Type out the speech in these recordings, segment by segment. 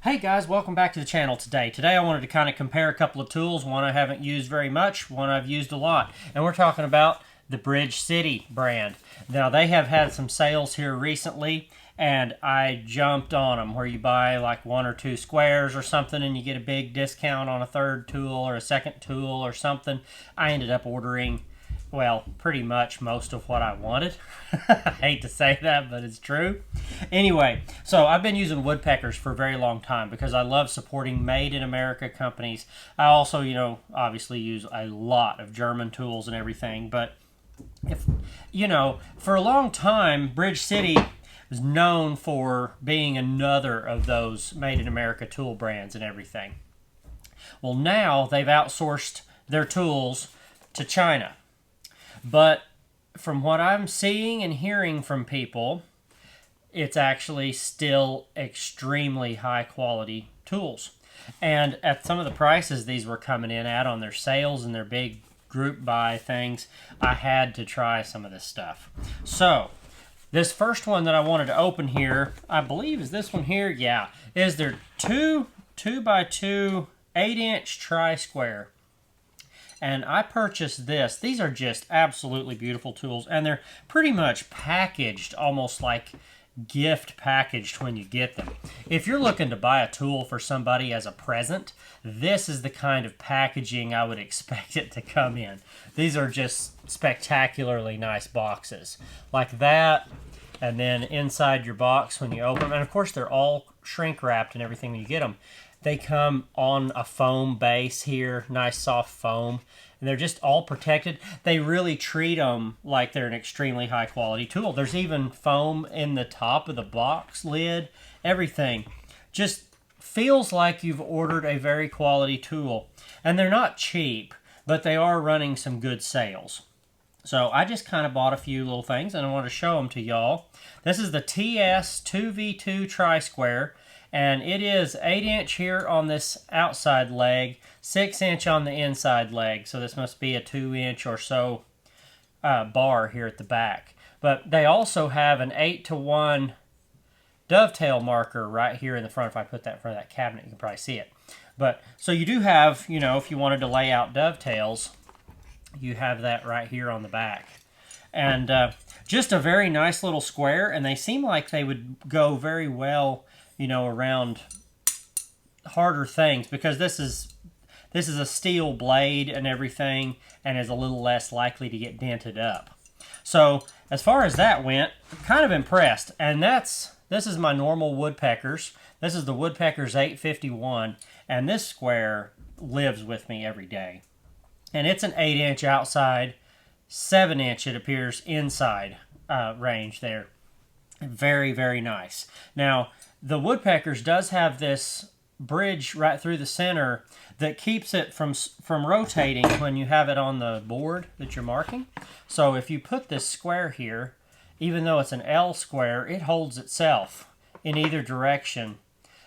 Hey guys, welcome back to the channel today. Today I wanted to kind of compare a couple of tools, one I haven't used very much, one I've used a lot. And we're talking about the Bridge City brand. Now they have had some sales here recently and I jumped on them where you buy like one or two squares or something and you get a big discount on a third tool or a second tool or something. I ended up ordering, well, pretty much most of what I wanted. I hate to say that, but it's true. Anyway, so I've been using Woodpeckers for a very long time because I love supporting made in America companies. I also, obviously use a lot of German tools and everything, but for a long time, Bridge City was known for being another of those made in America tool brands and everything. Well, now they've outsourced their tools to China. But from what I'm seeing and hearing from people, it's actually still extremely high quality tools. And at some of the prices these were coming in at on their sales and their big group buy things, I had to try some of this stuff. So this first one that I wanted to open here, I believe is this one here. Yeah, is their 2x2 8-inch TriSquare. And I purchased this. These are just absolutely beautiful tools, and they're pretty much packaged almost like gift packaged when you get them. If you're looking to buy a tool for somebody as a present, this is the kind of packaging I would expect it to come in. These are just spectacularly nice boxes like that, and then inside your box when you open them, and of course they're all shrink wrapped and everything when you get them. They come on a foam base here, nice soft foam, and they're just all protected. They really treat them like they're an extremely high quality tool. There's even foam in the top of the box lid, everything. Just feels like you've ordered a very quality tool. And they're not cheap, but they are running some good sales. So I just kind of bought a few little things and I want to show them to y'all. This is the TS2V2 TriSquare. And it is 8-inch here on this outside leg, 6-inch on the inside leg. So this must be a 2-inch or so bar here at the back. But they also have an 8-to-1 dovetail marker right here in the front. If I put that in front of that cabinet, you can probably see it. But so you do have, if you wanted to lay out dovetails, you have that right here on the back. And just a very nice little square, and they seem like they would go very well around harder things, because this is a steel blade and everything and is a little less likely to get dented up. So as far as that went, I'm kind of impressed. And this is my normal Woodpeckers. This is the Woodpeckers 851, and this square lives with me every day. And it's an 8-inch outside, 7-inch it appears inside range there. Very, very nice. Now, the Woodpeckers does have this bridge right through the center that keeps it from rotating when you have it on the board that you're marking. So if you put this square here, even though it's an L square, it holds itself in either direction,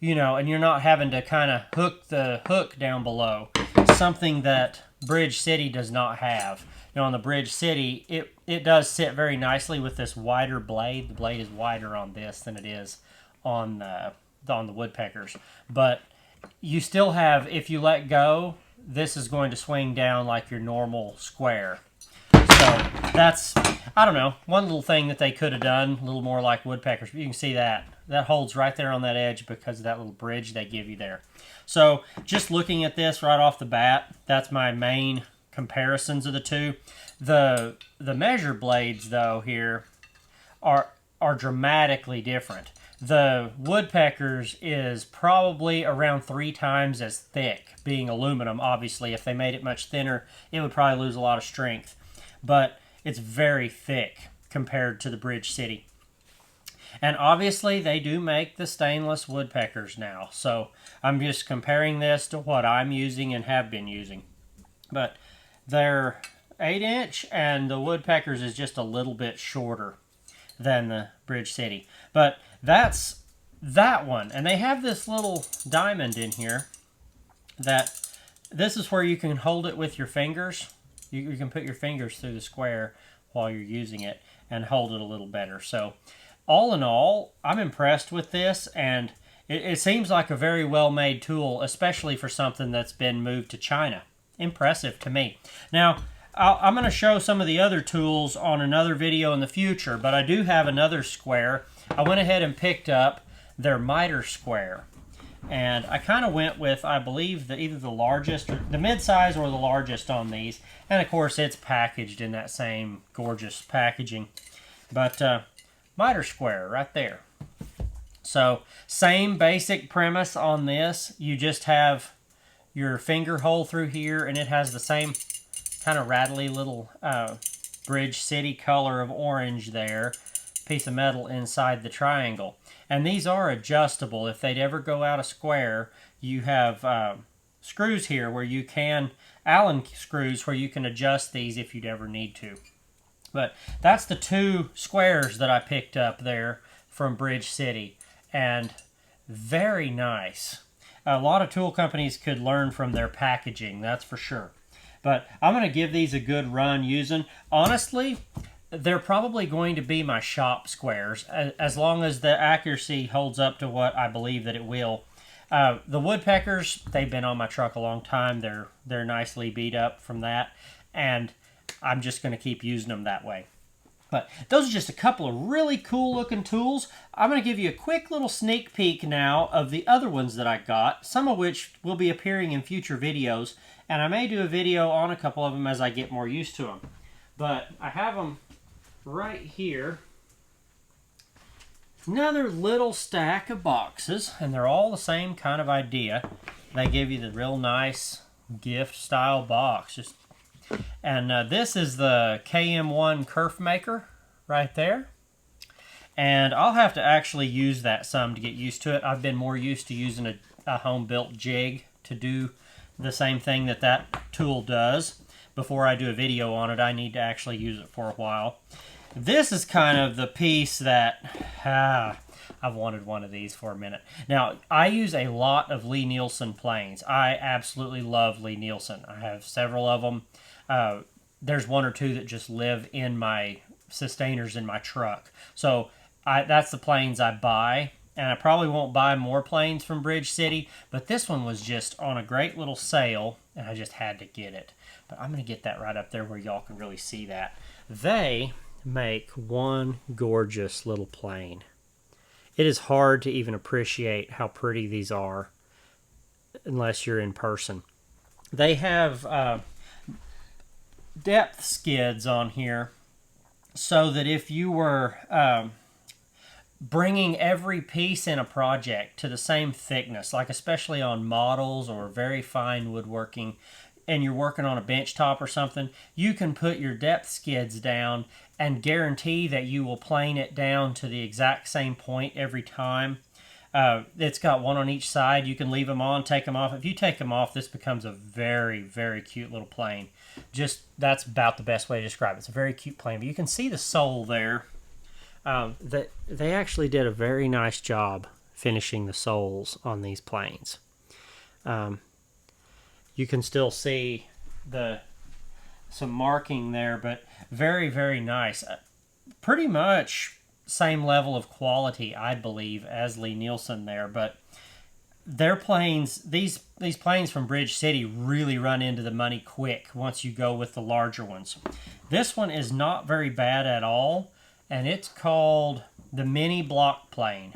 and you're not having to kind of hook the hook down below, something that Bridge City does not have. On the Bridge City, it does sit very nicely with this wider blade. The blade is wider on this than it is on the Woodpeckers. But you still have, if you let go, this is going to swing down like your normal square. So that's, I don't know, one little thing that they could have done, a little more like Woodpeckers. But you can see that. That holds right there on that edge because of that little bridge they give you there. So just looking at this right off the bat, that's my main comparisons of the two. The measure blades, though, here are dramatically different. The Woodpeckers is probably around 3 times as thick, being aluminum. Obviously, if they made it much thinner, it would probably lose a lot of strength. But it's very thick compared to the Bridge City. And obviously, they do make the stainless Woodpeckers now. So I'm just comparing this to what I'm using and have been using. But they're 8-inch, and the Woodpeckers is just a little bit shorter than the Bridge City. But that's that one. And they have this little diamond in here that this is where you can hold it with your fingers. You can put your fingers through the square while you're using it and hold it a little better. So all in all, I'm impressed with this, and it seems like a very well-made tool, especially for something that's been moved to China. Impressive to me. Now, I'm going to show some of the other tools on another video in the future, but I do have another square. I went ahead and picked up their miter square. And I kind of went with, I believe, either the largest, or the mid-size or the largest on these. And of course, it's packaged in that same gorgeous packaging. But miter square right there. So, same basic premise on this. You just have your finger hole through here, and it has the same kind of rattly little Bridge City color of orange there. Piece of metal inside the triangle. And these are adjustable. If they'd ever go out of square, you have screws here where you can, Allen screws, where you can adjust these if you'd ever need to. But that's the two squares that I picked up there from Bridge City. And very nice. A lot of tool companies could learn from their packaging, that's for sure. But I'm going to give these a good run using. Honestly, they're probably going to be my shop squares, as long as the accuracy holds up to what I believe that it will. The Woodpeckers, they've been on my truck a long time. They're nicely beat up from that, and I'm just going to keep using them that way. But those are just a couple of really cool looking tools. I'm going to give you a quick little sneak peek now of the other ones that I got, some of which will be appearing in future videos, and I may do a video on a couple of them as I get more used to them. But I have them right here. Another little stack of boxes, and they're all the same kind of idea. They give you the real nice gift style box. And this is the KM1 Kerf Maker right there. And I'll have to actually use that some to get used to it. I've been more used to using a home-built jig to do the same thing that tool does. Before I do a video on it, I need to actually use it for a while. This is kind of the piece that I've wanted one of these for a minute. Now, I use a lot of Lie-Nielsen planes. I absolutely love Lie-Nielsen. I have several of them. There's one or two that just live in my sustainers in my truck. So that's the planes I buy. And I probably won't buy more planes from Bridge City, but this one was just on a great little sale, and I just had to get it. But I'm going to get that right up there where y'all can really see that. They make one gorgeous little plane. It is hard to even appreciate how pretty these are unless you're in person. They have depth skids on here so that if you were bringing every piece in a project to the same thickness, like especially on models or very fine woodworking, and you're working on a bench top or something, you can put your depth skids down and guarantee that you will plane it down to the exact same point every time. It's got one on each side. You can leave them on, take them off. If you take them off, this becomes a very, very cute little plane. That's about the best way to describe it. It's a very cute plane. But you can see the sole there. They actually did a very nice job finishing the soles on these planes. You can still see some marking there, but very, very nice. Pretty much same level of quality, I believe, as Lie-Nielsen there, but their planes, these planes from Bridge City really run into the money quick once you go with the larger ones. This one is not very bad at all, and it's called the Mini Block Plane.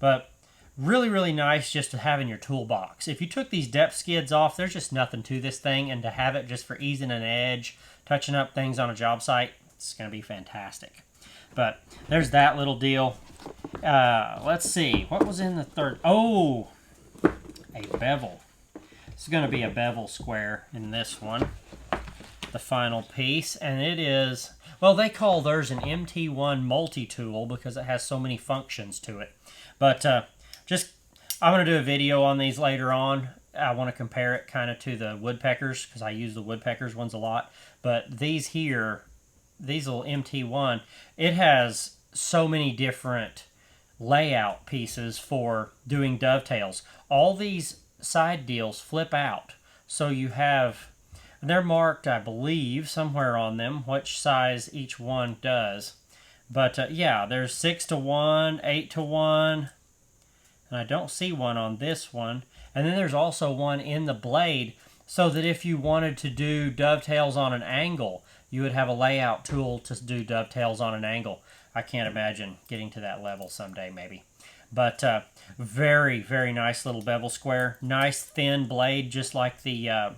But really, really nice just to have in your toolbox. If you took these depth skids off, there's just nothing to this thing, and to have it just for easing an edge, touching up things on a job site, it's going to be fantastic. But there's that little deal. Let's see. What was in the third? Oh, a bevel. This is going to be a bevel square in this one. The final piece. And it is, well, they call theirs an MT1 multi-tool because it has so many functions to it. But I'm going to do a video on these later on. I want to compare it kind of to the Woodpeckers because I use the Woodpeckers ones a lot. But these here, these little MT1, it has so many different layout pieces for doing dovetails. All these side deals flip out. So you have, they're marked, I believe, somewhere on them, which size each one does. But yeah, there's 6-to-1, 8-to-1, And I don't see one on this one. And then there's also one in the blade, so that if you wanted to do dovetails on an angle, you would have a layout tool to do dovetails on an angle. I can't imagine getting to that level someday, maybe. But very, very nice little bevel square. Nice thin blade, just like the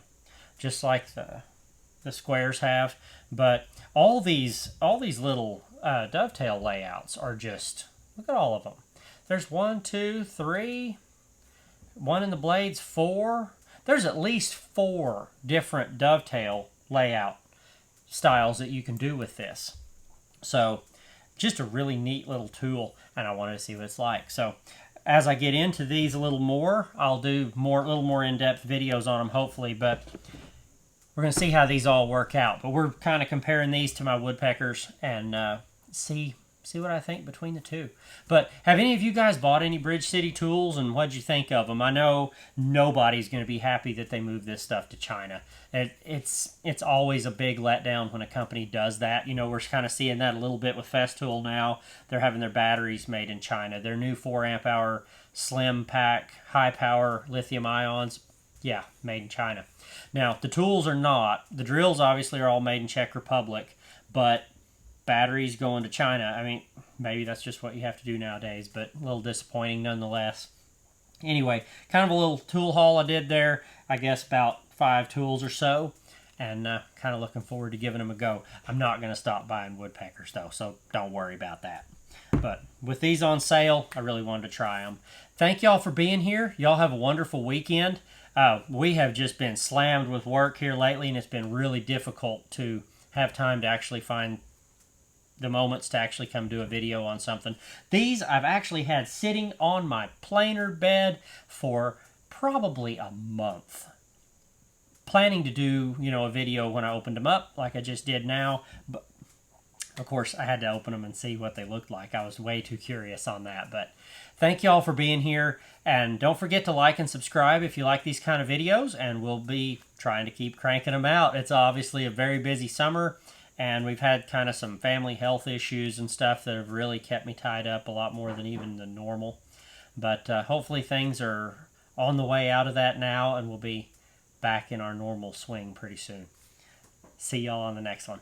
squares have. But all these little dovetail layouts are just, look at all of them. There's 1, 2, 3. One in the blades, 4. There's at least 4 different dovetail layout styles that you can do with this. So just a really neat little tool, and I wanted to see what it's like. So as I get into these a little more, I'll do a little more in-depth videos on them, hopefully, but we're going to see how these all work out. But we're kind of comparing these to my woodpeckers and see what I think between the two. But have any of you guys bought any Bridge City tools, and what'd you think of them? I know nobody's going to be happy that they moved this stuff to China. It's always a big letdown when a company does that. You know, we're kind of seeing that a little bit with Festool now. They're having their batteries made in China. Their new 4 amp hour slim pack, high power lithium ions, yeah, made in China. Now, the tools are not. The drills obviously are all made in Czech Republic, but batteries going to China, I mean, maybe that's just what you have to do nowadays, but a little disappointing nonetheless. Anyway, kind of a little tool haul I did there. I guess about 5 tools or so, and kind of looking forward to giving them a go. I'm not going to stop buying woodpeckers though, so don't worry about that. But with these on sale, I really wanted to try them. Thank y'all for being here. Y'all have a wonderful weekend. We have just been slammed with work here lately, and it's been really difficult to have time to actually find the moments to actually come do a video on something. These I've actually had sitting on my planer bed for probably a month. Planning to do, a video when I opened them up like I just did now, but of course I had to open them and see what they looked like. I was way too curious on that. But thank y'all for being here, and don't forget to like and subscribe if you like these kind of videos, and we'll be trying to keep cranking them out. It's obviously a very busy summer, and we've had kind of some family health issues and stuff that have really kept me tied up a lot more than even the normal. But hopefully things are on the way out of that now, and we'll be back in our normal swing pretty soon. See y'all on the next one.